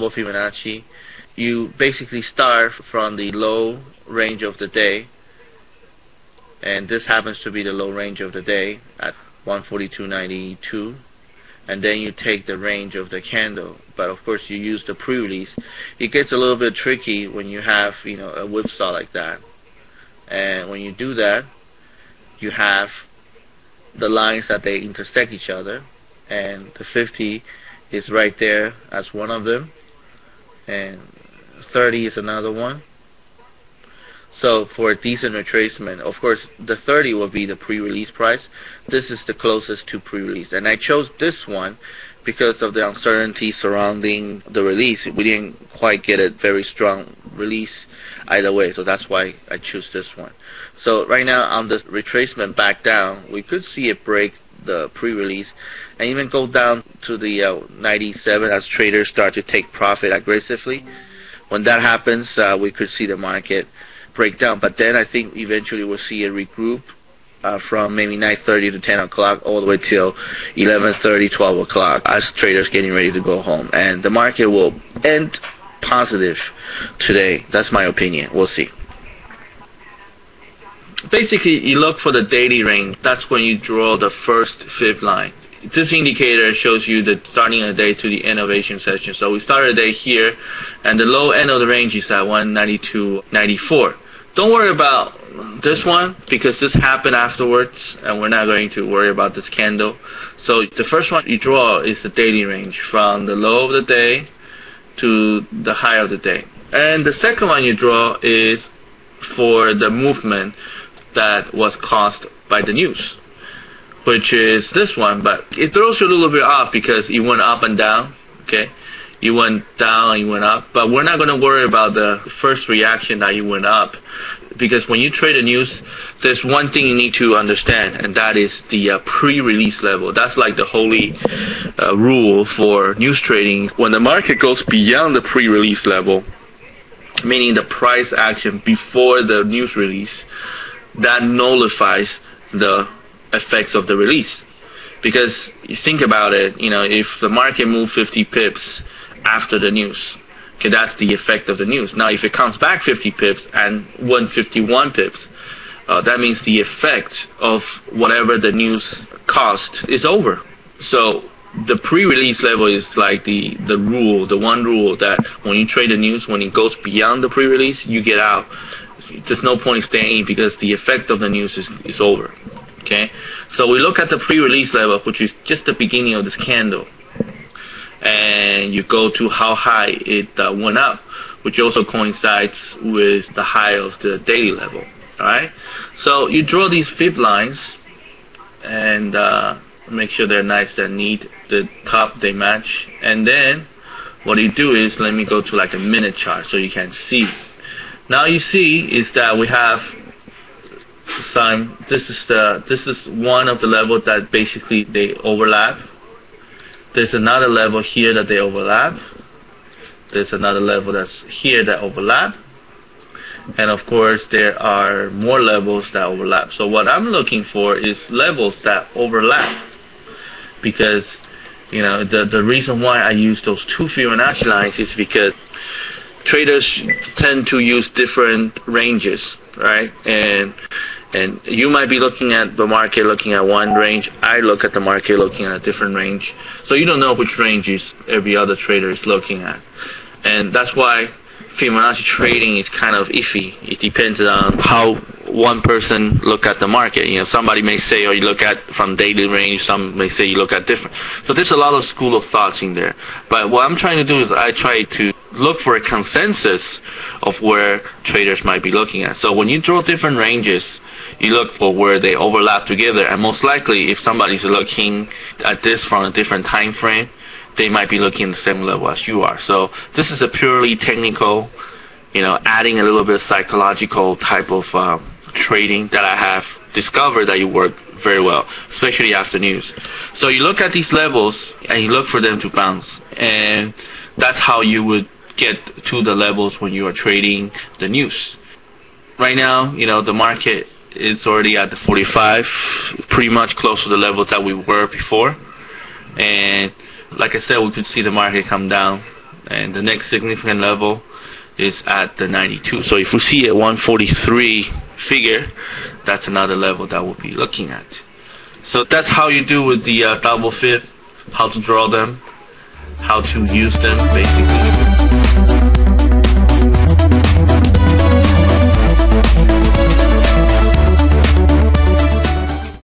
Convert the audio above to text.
double Fibonacci, you basically start from the low range of the day, and this happens to be the low range of the day at 142.92, and then you take the range of the candle. But of course you use the pre-release. It gets a little bit tricky when you have a whipsaw like that, and when you do that, you have the lines that they intersect each other, and the 50 is right there as one of them, and 30 is another one. So for a decent retracement, of course the 30 will be the pre-release price. This is the closest to pre-release, and I chose this one because of the uncertainty surrounding the release. We didn't quite get a very strong release either way, so that's why I choose this one. So right now on the retracement back down, we could see it break the pre-release and even go down to the 97 as traders start to take profit aggressively. When that happens, we could see the market break down, but then I think eventually we'll see a regroup from maybe 9:30 to 10 o'clock all the way till 11:30, 12 o'clock as traders getting ready to go home, and the market will end positive today. That's my opinion. We'll see. Basically, you look for the daily range. That's when you draw the first fib line. This indicator shows you the starting of the day to the end of Asian session. So we started the day here, and the low end of the range is at 192.94. Don't worry about this one because this happened afterwards, and we're not going to worry about this candle. So the first one you draw is the daily range from the low of the day to the high of the day. And the second one you draw is for the movement that was caused by the news, which is this one, but it throws you a little bit off because you went up and down, okay? You went down and you went up, but we're not going to worry about the first reaction that you went up, because when you trade the news, there's one thing you need to understand, and that is the pre-release level. That's like the holy rule for news trading. When the market goes beyond the pre-release level, meaning the price action before the news release, that nullifies the effects of the release. Because you think about it, if the market moved 50 pips after the news, okay, that's the effect of the news. Now if it comes back 50 pips and 151 pips, that means the effect of whatever the news caused is over. So the pre-release level is like the rule, the one rule that when you trade the news, when it goes beyond the pre-release, you get out. There's no point staying because the effect of the news is over. Okay, so we look at the pre-release level, which is just the beginning of this candle, and you go to how high it went up, which also coincides with the high of the daily level. Alright, so you draw these fib lines and make sure they're nice and neat. The top they match, and then what you do is, let me go to like a minute chart so you can see. Now you see is that we have some. This is one of the levels that basically they overlap. There's another level here that they overlap. There's another level that's here that overlap, and of course there are more levels that overlap. So what I'm looking for is levels that overlap, because the reason why I use those two Fibonacci lines is because traders tend to use different ranges, right? And you might be looking at the market looking at one range. I look at the market looking at a different range. So you don't know which ranges every other trader is looking at. And that's why Fibonacci trading is kind of iffy. It depends on how one person look at the market. Somebody may say, you look at from daily range. Some may say you look at different. So there's a lot of school of thoughts in there. But what I'm trying to do is I try to look for a consensus of where traders might be looking at. So when you draw different ranges, you look for where they overlap together, and most likely if somebody's looking at this from a different time frame, they might be looking at the same level as you are. So this is a purely technical, adding a little bit of psychological type of trading that I have discovered that you work very well, especially after news. So you look at these levels and you look for them to bounce, and that's how you would get to the levels when you are trading the news. Right now, the market is already at the 45, pretty much close to the level that we were before. And like I said, we could see the market come down and the next significant level is at the 92. So if we see a 143 figure, that's another level that we'll be looking at. So that's how you do with the double fib, how to draw them, how to use them basically.